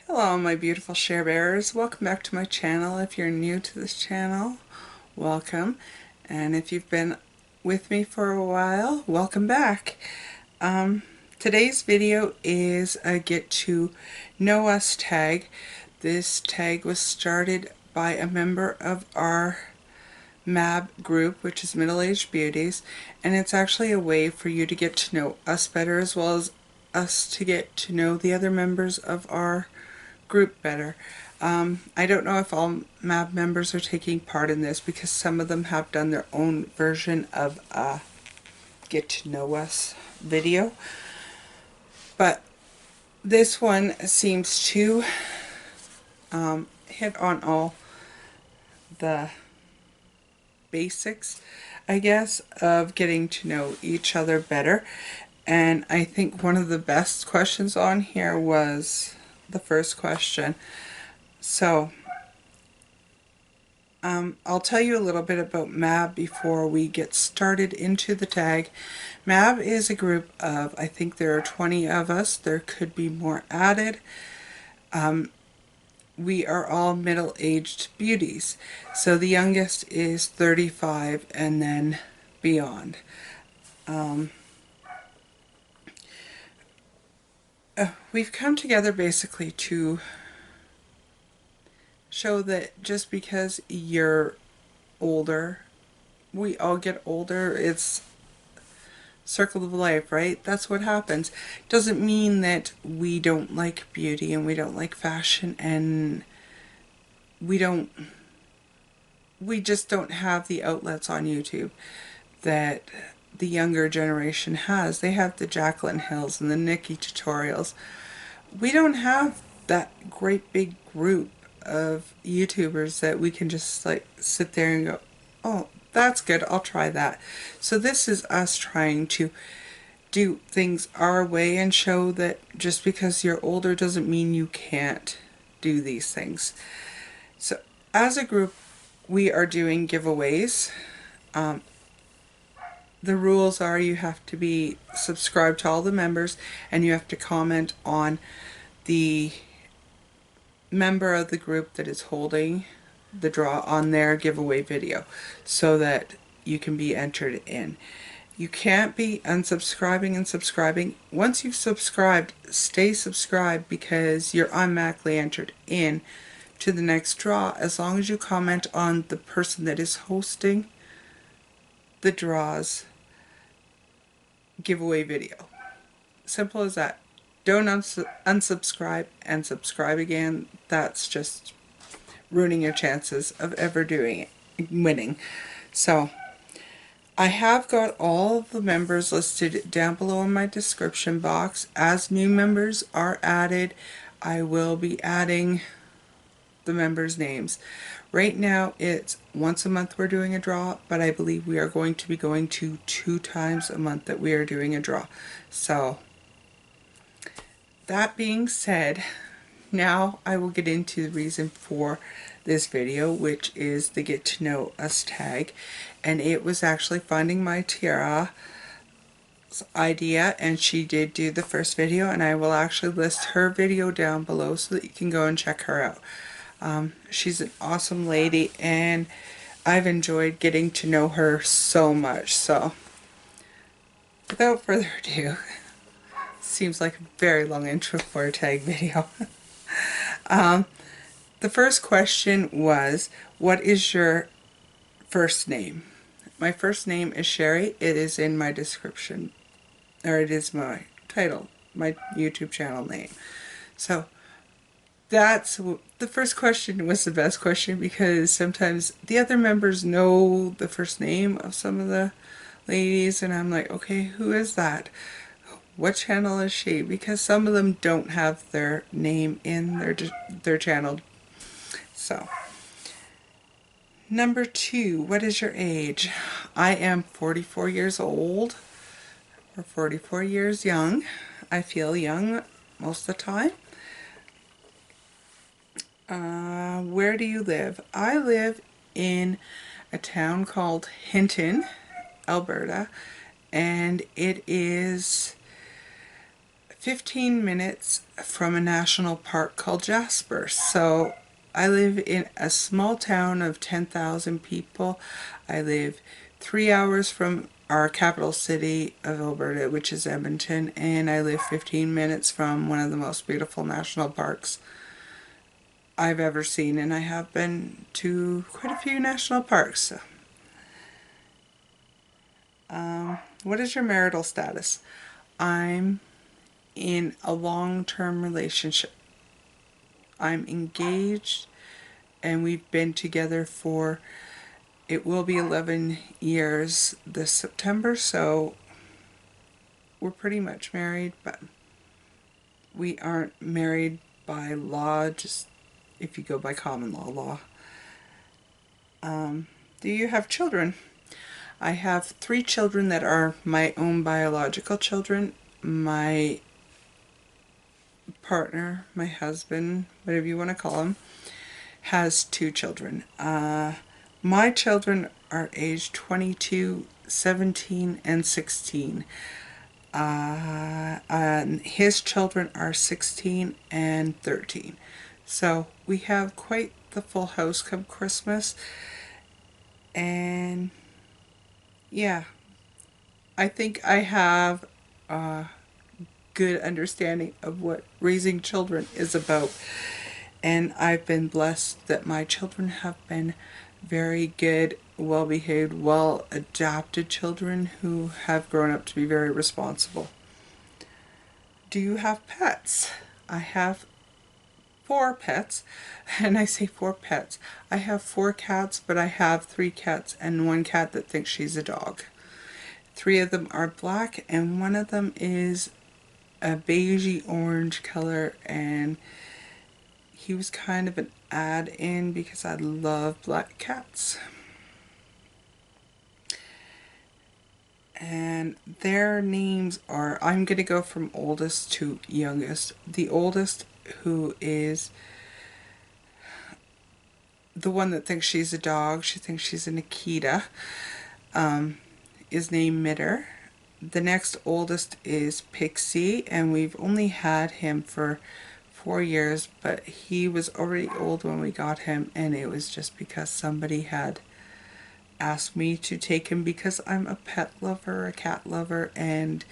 Hello my beautiful SherBears, welcome back to my channel. If you're new to this channel, welcome, and if you've been with me for a while, welcome back. Today's video is a get to know us tag. This tag was started by a member of our MAB group, which is Middle Aged Beauties, and it's actually a way for you to get to know us better, as well as us to get to know the other members of our group better. I don't know if all MAB members are taking part in this, because some of them have done their own version of a get to know us video, but this one seems to hit on all the basics, I guess, of getting to know each other better. And I think one of the best questions on here was the first question. So I'll tell you a little bit about MAB before we get started into the tag. MAB is a group of, I think there are 20 of us. There could be more added. We are all middle-aged beauties. So the youngest is 35 and then beyond. We've come together basically to show that just because you're older, we all get older, it's circle of life, right? That's what happens. Doesn't mean that we don't like beauty and we don't like fashion and we just don't have the outlets on YouTube that the younger generation has. They have the Jaclyn Hills and the Nikki tutorials. We don't have that great big group of YouTubers that we can just like sit there and go, oh, that's good, I'll try that. So this is us trying to do things our way and show that just because you're older doesn't mean you can't do these things. So as a group, we are doing giveaways. The rules are you have to be subscribed to all the members and you have to comment on the member of the group that is holding the draw on their giveaway video so that you can be entered in. You can't be unsubscribing and subscribing. Once you've subscribed, stay subscribed, because you're automatically entered in to the next draw as long as you comment on the person that is hosting the draw's giveaway video. Simple as that. Don't unsubscribe and subscribe again. That's just ruining your chances of ever doing it, winning. So I have got all of the members listed down below in my description box. As new members are added, I will be adding the members' names. Right now it's once a month we're doing a draw, but I believe we are going to be going to 2 times a month that we are doing a draw. So that being said, now I will get into the reason for this video, which is the Get to Know Us tag. And it was actually finding My Tiara's idea, and she did do the first video, and I will actually list her video down below so that you can go and check her out. She's an awesome lady and I've enjoyed getting to know her so much. So without further ado, seems like a very long intro for a tag video. The first question was, what is your first name? My first name is Sherry. It is in my description, or it is my title, my YouTube channel name. So that's the first question was the best question, because sometimes the other members know the first name of some of the ladies and I'm like, okay, who is that? What channel is she? Because some of them don't have their name in their channel. So number 2, what is your age? I am 44 years old, or 44 years young. I feel young most of the time. Where do you live? I live in a town called Hinton, Alberta, and it is 15 minutes from a national park called Jasper. So I live in a small town of 10,000 people. I live 3 hours from our capital city of Alberta, which is Edmonton, and I live 15 minutes from one of the most beautiful national parks I've ever seen, and I have been to quite a few national parks. So. What is your marital status? I'm in a long-term relationship. I'm engaged, and we've been together for, it will be 11 years this September, so we're pretty much married, but we aren't married by law, just if you go by common law. Do you have children? I have 3 children that are my own biological children. My partner, my husband, whatever you want to call him, has 2 children. My children are aged 22, 17, and 16. His children are 16 and 13. So we have quite the full house come Christmas. And yeah, I think I have a good understanding of what raising children is about. And I've been blessed that my children have been very good, well-behaved, well-adapted children who have grown up to be very responsible. Do you have pets? I have 4 pets, and I say 4 pets. I have 4 cats, but I have 3 cats and 1 cat that thinks she's a dog. 3 of them are black, and 1 of them is a beigey orange color, and he was kind of an add-in because I love black cats. And their names are, I'm going to go from oldest to youngest. The oldest, who is the one that thinks she's a dog, she thinks she's an Akita, is named Mitter. The next oldest is Pixie, and we've only had him for 4 years, but he was already old when we got him, and it was just because somebody had asked me to take him because I'm a pet lover, a cat lover, and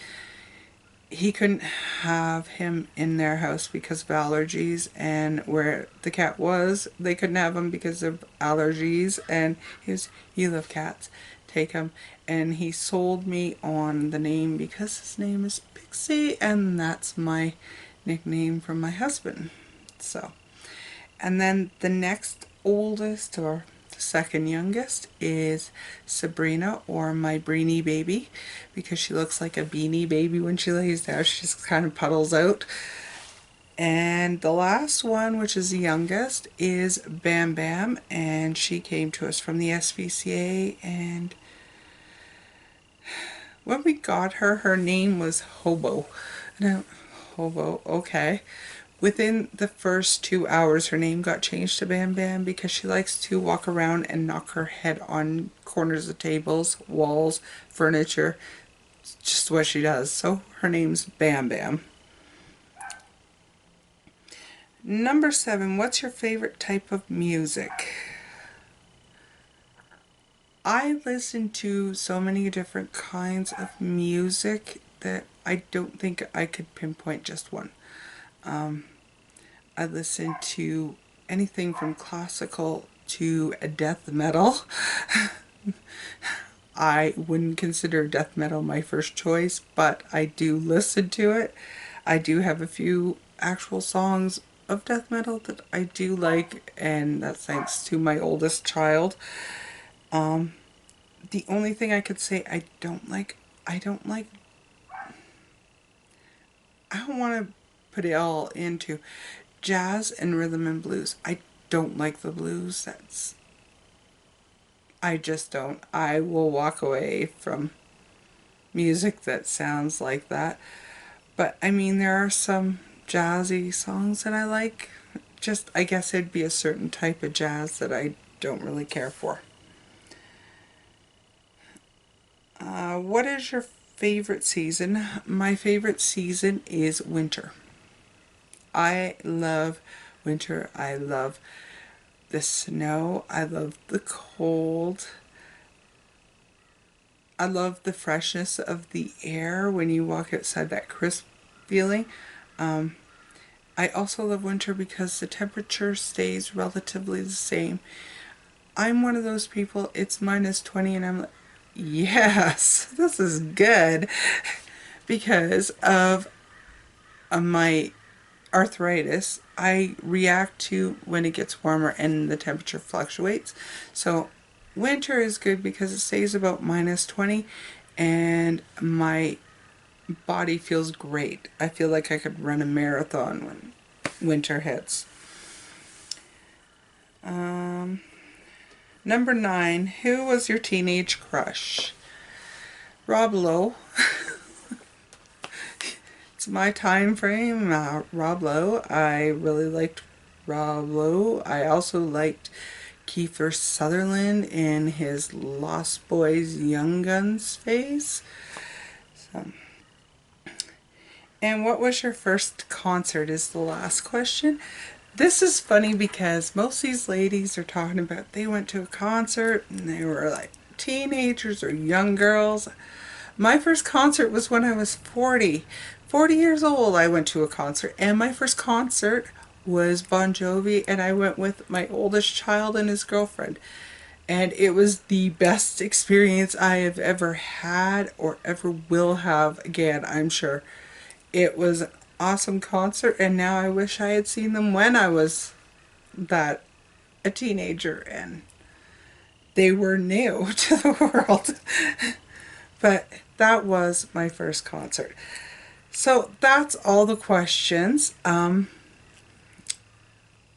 he couldn't have him in their house because of allergies, and where the cat was, they couldn't have him because of allergies, and he was, you love cats, take him. And he sold me on the name because his name is Pixie, and that's my nickname from my husband. So, and then the next oldest, or the second youngest, is Sabrina, or my Breenie baby, because she looks like a beanie baby when she lays down. She just kind of puddles out. And the last one, which is the youngest, is Bam Bam, and she came to us from the SPCA, and when we got her, her name was Hobo. Now, Hobo, okay. Within the first 2 hours, her name got changed to Bam Bam because she likes to walk around and knock her head on corners of tables, walls, furniture. It's just what she does. So her name's Bam Bam. Number 7, what's your favorite type of music? I listen to so many different kinds of music that I don't think I could pinpoint just one. I listen to anything from classical to death metal. I wouldn't consider death metal my first choice, but I do listen to it. I do have a few actual songs of death metal that I do like, and that's thanks to my oldest child. The only thing I could say I don't want to put it all into jazz and rhythm and blues. I don't like the blues. I just don't. I will walk away from music that sounds like that. But I mean, there are some jazzy songs that I like. Just, I guess it'd be a certain type of jazz that I don't really care for. What is your favorite season. My favorite season is winter. I love winter. I love the snow. I love the cold. I love the freshness of the air when you walk outside, that crisp feeling. I also love winter because the temperature stays relatively the same. I'm one of those people, it's -20 and I'm like, yes, this is good. Because of my arthritis, I react to when it gets warmer and the temperature fluctuates. So winter is good because it stays about -20 and my body feels great. I feel like I could run a marathon when winter hits. Number 9, who was your teenage crush? Rob Lowe. It's my time frame. Rob Lowe. I really liked Rob Lowe. I also liked Kiefer Sutherland in his Lost Boys Young Guns phase. So. And what was your first concert is the last question. This is funny because most of these ladies are talking about they went to a concert and they were like teenagers or young girls. My first concert was when I was 40. 40 years old I went to a concert, and my first concert was Bon Jovi, and I went with my oldest child and his girlfriend. And it was the best experience I have ever had or ever will have again, I'm sure. It was an awesome concert, and now I wish I had seen them when I was a teenager and they were new to the world. But that was my first concert. So that's all the questions.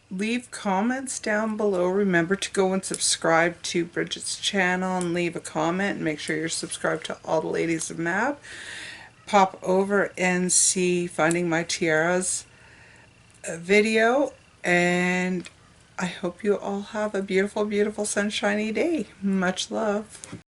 Leave comments down below. Remember to go and subscribe to Bridget's channel and leave a comment, and make sure you're subscribed to All the Ladies of Mab. Pop over and see Finding My Tiara's video, and I hope you all have a beautiful, beautiful sunshiny day. Much love.